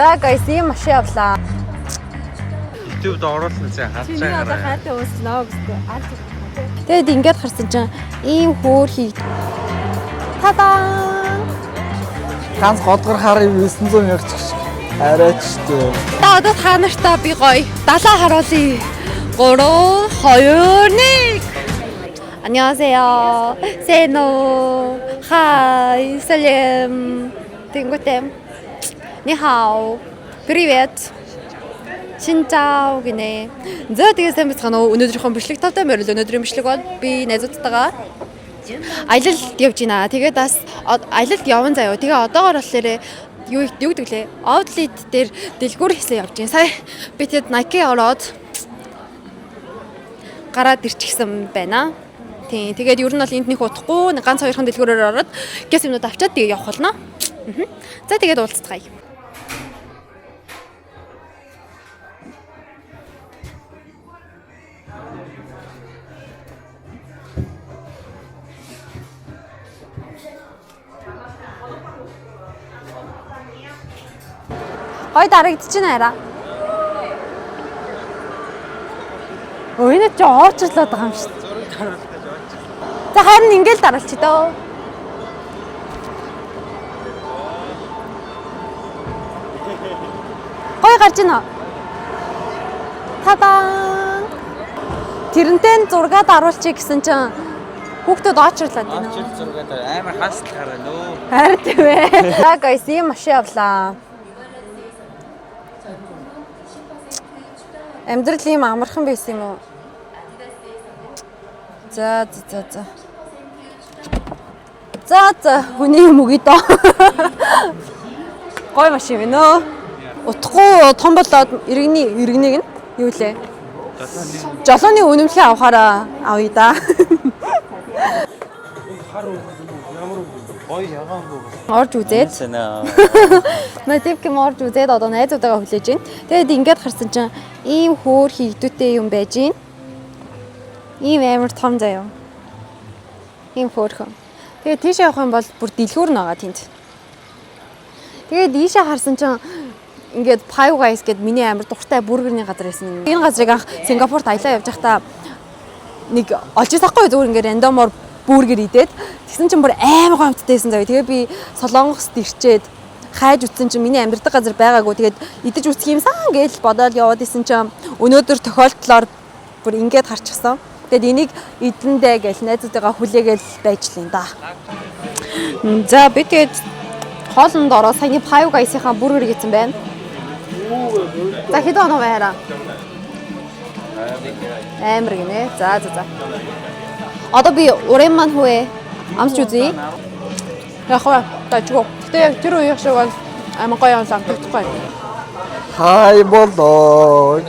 За guys, ийм машин авлаа. YouTube-д оруулсан зэ харж Чиний одоо байгаа. хайтай ууснаа гэстэй. Тэгэд ингээд харсан чинь ийм хөөр хий. Тадаа! Ганц годгор харыг 900 мянга ч гэх арайч тээ. Та одоо та нартай би гоё 70 харуулъя. 3 2 1. 안녕하세요. 세노. Hi. Салем. Тэнгутэм. 니하오. Привет. Шинчао гинэ. За тэгээ сайн бацгаана уу? Өнөөдрийнхөө бичлэг тавтай морил. Өнөөдрийн бичлэг бол би найзуудтайгаа аялалд явж байна. Тэгээд бас аялалд явна заяа. Тэгээ одоогоор болохоор юу гэдэг лээ? Outlet дээр дэлгүүр хийсэн явж байна. Сая би тэгэд Nike ороод гараад ирчихсэн байна. Тийм. Тэгээд ер нь бол энд нэг удахгүй ганц хоёрхан дэлгүүрээр ороод гэс юмнууд авчаад тэгээ явах болно. За тэгээд уулзцгаая. Гой дарагдчихна арай. Өөний ч оочлоод байгаа юм шиг. За харин ингээл даралч дөө. Гой гарч ийнө. Тадаа. Тэрнтэй зургаад аруулчих гэсэн чинь хүүхдүүд очрлаад байна. Очил зургаад амар хасл хараа нөө. Харин тийм ээ. За guys, ийм машин авлаа. Амьдрал ийм амархан байсан юм уу? За. За хүний юм уу гэдэг. Гой машин вэ нөө. Утгагүй том болоод иргэнийг нь юу лээ? Жолооны үнэмлэхээ авахаараа авъя да. Ой ягаан гоо. Орж үзээд. Нативкэм орж үзээд одоо найзуудаагаа хүлээж байна. Тэгээд ингээд харсан чинь ийм хөөр хийгдүүтэй юм байж гин. Ийм амар том заяа. Ийм хөөрхөн. Тэгээд тийш явах юм бол бүр дэлгүүр нь байгаа тэнд. Тэгээд ийшээ харсан чинь ингээд Five Guys гэд миний амар дуртай бургерний газар байсан. Энэ газрыг анх Сингапурт аялаа явж байхдаа нэг олж ирсахгүй зүгээр ингээд рандомор бургер идээд тэгсэн чинь бүр амар гомдтойсэн заяа. Тэгээ би Солонгост ирчээд хайж утсан чинь миний амьдардаг газар байгаагүй. Тэгээд идэж үсэх юмсан гэж бодоод яваад исэн чинь өнөөдөр тохиолдлоор бүр ингээд харчихсан. Тэгээд энийг идэндээ гэж найзуудаагаа хүлээгээл байжлаа да. За би тэгээд хоолнд ороо саяны Five Guys-ийнхаа бургер гэсэн байна. За хэдэн оноо байраа. Амар гинэ. За. Одоо би уран маань хөвөө амсч үзье. Яг хоо тачгүй. Гэтэ яг тэр үеийн шиг бол амар гоё юм санагдахгүй. Хай болоо.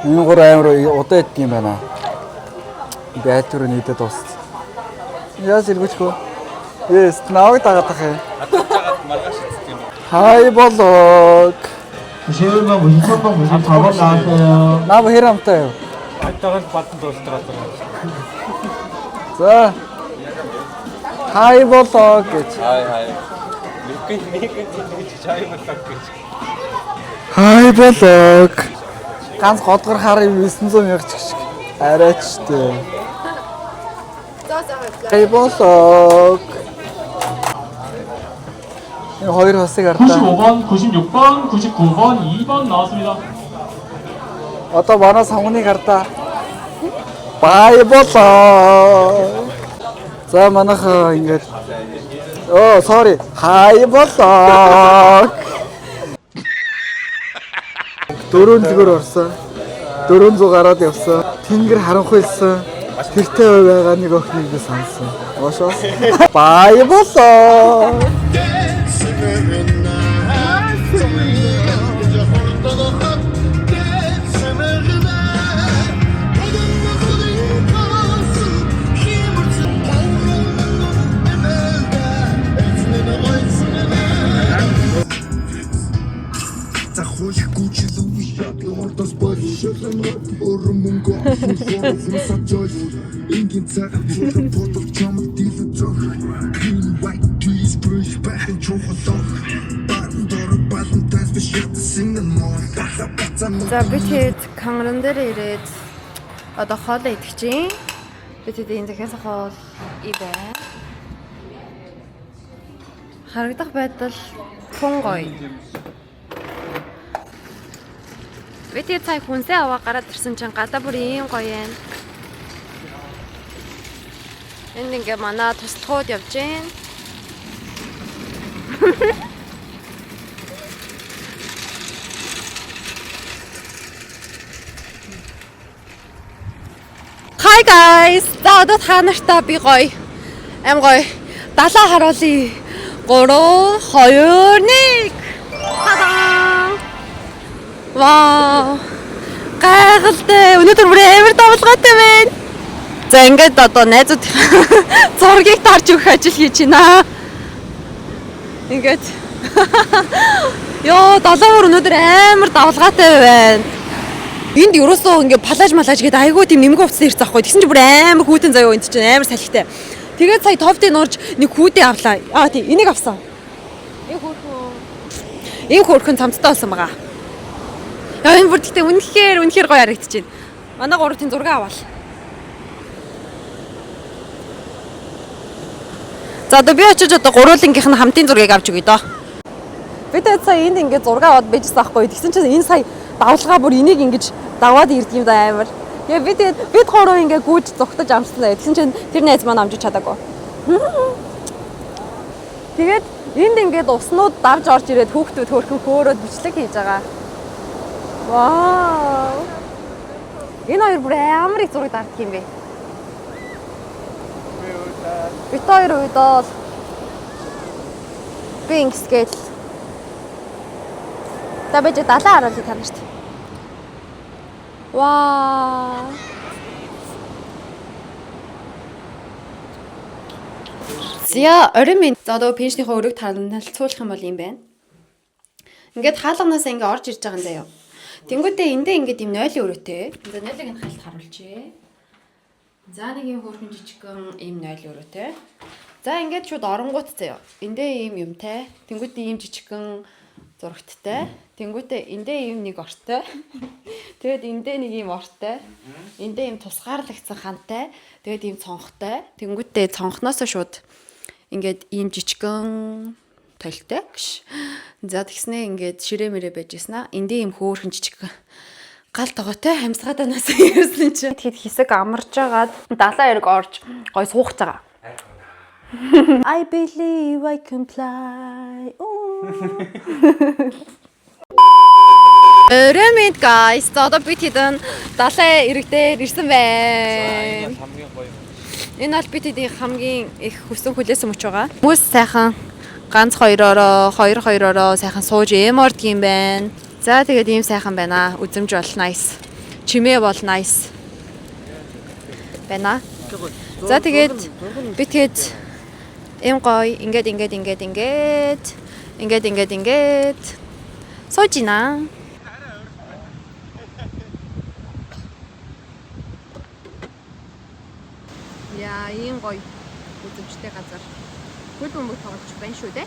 Энэ гор амар удаа идэх юм байна. Байтур нийтэд дууссан. Яас илгүүчгүй. Yes, нааг дагаад тах юм. Хай болоо. Жишээлбэл 95 наасаа Наа хэр амтай юу? Хайтагаар бадан дуустгаад байгаа. За. Хай болоо гэж. Хай. Нэг чай болоо гэж. Хай болоо. Ганц годгор харыг 900 мянга ч гэх арайч тээ. Хай болоо. хоёр хосыг ардаа. 95번, 96번, 99번, 2번 나왔습니다. Одоо манай сонгоныг ардаа. Бай болоо. За манайхаа ингээд sorry. Хай болоо. Дөрөв зүгээр орсон. 400 гараад явсан. Тэнгэр харанхуйлсан. Тэртэй байгаа нэг охиныг би сансан. Оошоос. Бай болоо. Ордос болшилэн өрмөнгө ахын хоров насаж ингийн Fucking time, photo chama diva talk. Green white trees, brush back and choke talk. Button door, button dance, but shit to sing the more. За би тэгээд камеран дээр ирээд одоо хоол идэх чинь. Би тэгээд энэ захиас хоол ивэ. Харагдах байдал тун гоё. Би тэгээд цай хүнсээ аваа гараад ирсэн чинь гадаа бүр ийм гоё юм. Энд ингээ манай туслахууд явж гин. Hi guys. За одоо та нартай би гоё. Ам гоё. Далаа харуулъя. 3 2 1. Та-даа. Вау. Гайхалтай. Өнөөдөр бүр амар давалгаатай байна. За ингээд одоо найзууд зургийг тарж өгөх ажил хийж байна. Ингээд ёо далайгаар өнөөдөр амар давалгаатай байна. Энд ерөөсөө ингээ палаж малаж гээд айгуу тийм нэмгэн уцсан ирсэн байхгүй. Тэгсэн чинь бүр амар хүүтэн заяа энд чинь амар салхитай. Тэгээд сая товдыг нуурж нэг хүүдээ авлаа. Аа тийм энийг авсан. Энэ хөөрхөн цамцтай болсон байгаа. Яа энэ бүр тэгтээ үнэхээр гоё харагдаж байна. Манай гуравтын зураг аваал. За одоо би очиж одоо гуруулынгийнх нь хамтын зургийг авч өгье доо. Би тэгээд сая энд ингээ зураг аваад байжсан байхгүй. Тэгсэн чинь энэ сая давлгаа бүр энийг ингэж даваад ирд юм да амар. Яа бид гурав ингээ гүйж зогтож амжсан заяа. Тэгсэн чинь тэр найз маань амжиж чадаагүй. Тэгээд энд ингээд уснууд давж орж ирээд хүүхдүүд хөөрхөн хөөрөөд бичлэг хийж байгаа. Вау. Энэ хоёр бүр амар их зураг дарддаг юм бэ. Бид хоёр үед бол би ингэсгээл табэж далаа харуулъя та нарт. Вау. За орой минь за одоо пеншнийхөө өрөөг танилцуулах юм бол юм байна. Ингээд хаалганаас ингээ орж ирж байгаа юм заяа. Тэнгүүтээ эндээ ингээд юм нойлын өрөөтэй. За нойлыг нь хальт харуулчихъя. За нэг юм хөөрхөн жижигхэн ийм нойлын өрөөтэй. За ингээд шууд оронгууд заяа. Эндээ ийм юмтай. Тэнгүүтээ ийм жижигхэн зурагттай. Тэнгүүтээ эндээ ийм нэг ортой. Тэгээд эндээ нэг ийм ортой. Эндээ ийм тусгаарлагдсан хантай. Тэгээд ийм цонхтой. Тэнгүүтээ цонхноосоо шууд ингээд ийм жижигхэн толтой гэж. За тэгснээ ингээд ширээ мэрэ байж гиснаа. Эндээ ийм хөөрхөн жижигхэн гал тогоотой хамсгааданаас ирсэн чинь тэгэд хэсэг амарч агаад далаа эрг орж гой суухж байгаа. I believe I can fly. Remit guys, одоо бид хэдэн далаа эрг дээр ирсэн байна. Энэ бол бид хэдийн хамгийн их хүсэн хүлээсэн мөч байгаа. Хүмүүс сайхан ганц хоёроо сайхан сууж эморд юм байна. За тэгээд ийм сайхан байна. Үзэмж бол nice. Чимээ бол nice. Байна. За тэгээд би тэгээд ийм гоё ингээд сууж байна. Яа, ийм гоё үзэмжтэй газар. Хөл бөмбөг тоглож байна шүү дээ.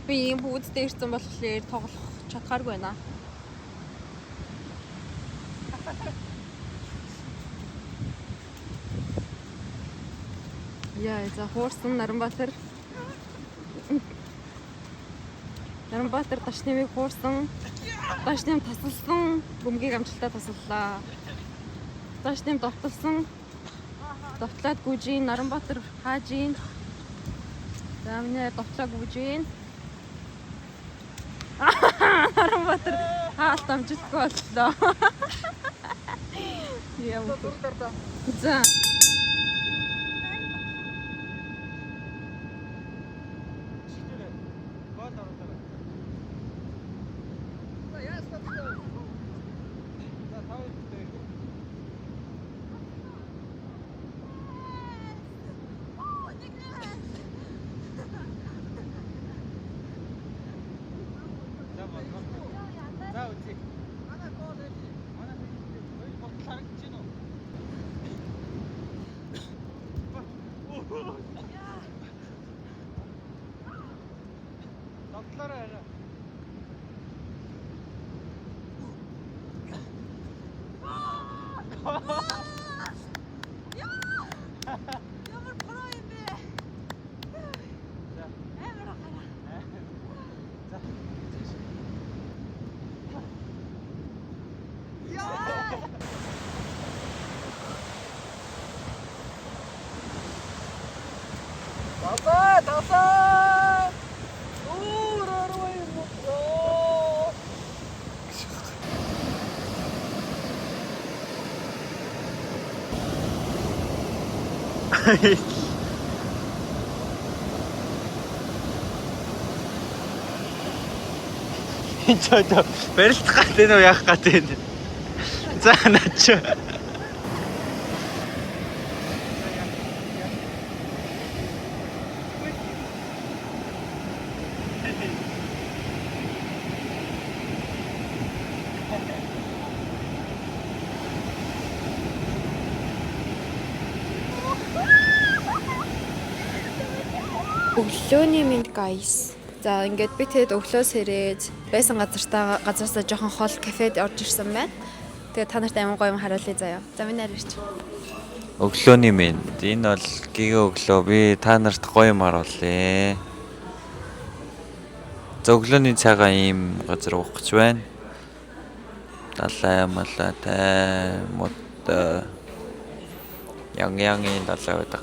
Би ийм хүүдтэй ирсэн болохоор тоглох чадхааргүй байна. Яа, за хуурсан Наранбаатар. Наранбаатар ташнымыг хуурсан. Ташным тасалсан. Бөмбөгийг амжилттай тасаллаа. Ташным довтлсон. Довтлаад гүжийн Наранбаатар хаажийн. За миний довтлаа гүжийн. Наранбаатар хаалт амжилтгүй боллоо. Яа. За. Ямар про юм бэ? Амар гараа. 다섯. 우라로 먹어. 저 베르트 같은 거 약 같은. 자, 나죠. Өглөөний минь guys. За ингээд би тэгэд өглөөс ирээд байсан газараасаа жоохон хол кафед орж ирсэн байна. Тэгээд та нарт амар гоё юм харуулъя заяа. За минь арьч. өглөөний минь. Энэ бол гигэ өглөө. Би та нарт гоё юм харуулъя. За өглөөний цагаан ийм газар уух гэж байна. Далай малатай мод янгийн далай байдаг.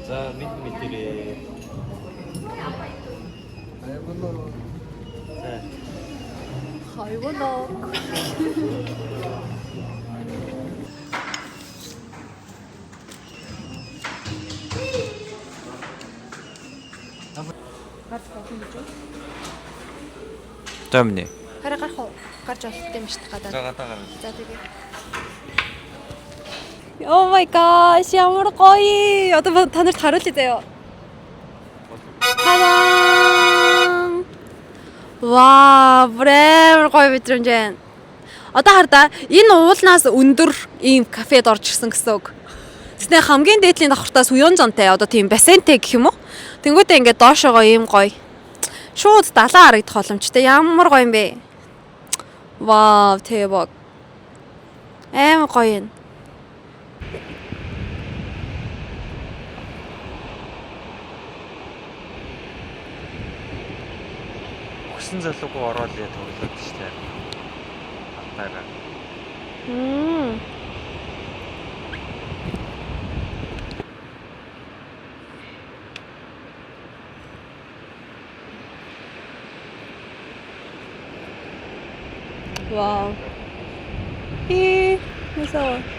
За мэдэрээ. Хайвонок. Томни. Хараа гарах уу? Гарч олт юм шүү дээ гадаад. Гадаа. За тэгээ. Oh my gosh, ямар гоё. Одоо та нарт харуулъя заяа. Таван. Вау, брэм гоё мэдрэмж байна. Одоо хардаа энэ уулнаас өндөр ийм кафед орж ирсэн гэсэн үг. Тэснэ хамгийн дээдлийн давхартаас Уёнжонтэй одоо тийм бассейнтэй гэх юм уу? Тэнгүүдээ ингээд доошоогоо ийм гоё. Шууд далаа харагдах боломжтой. Ямар гоё юм бэ? Вау, тэбэг. Амар гоё юм. Хүссэн залуугүй ороод яа тоглоод штэ. Атаараа. Вау. Musawa.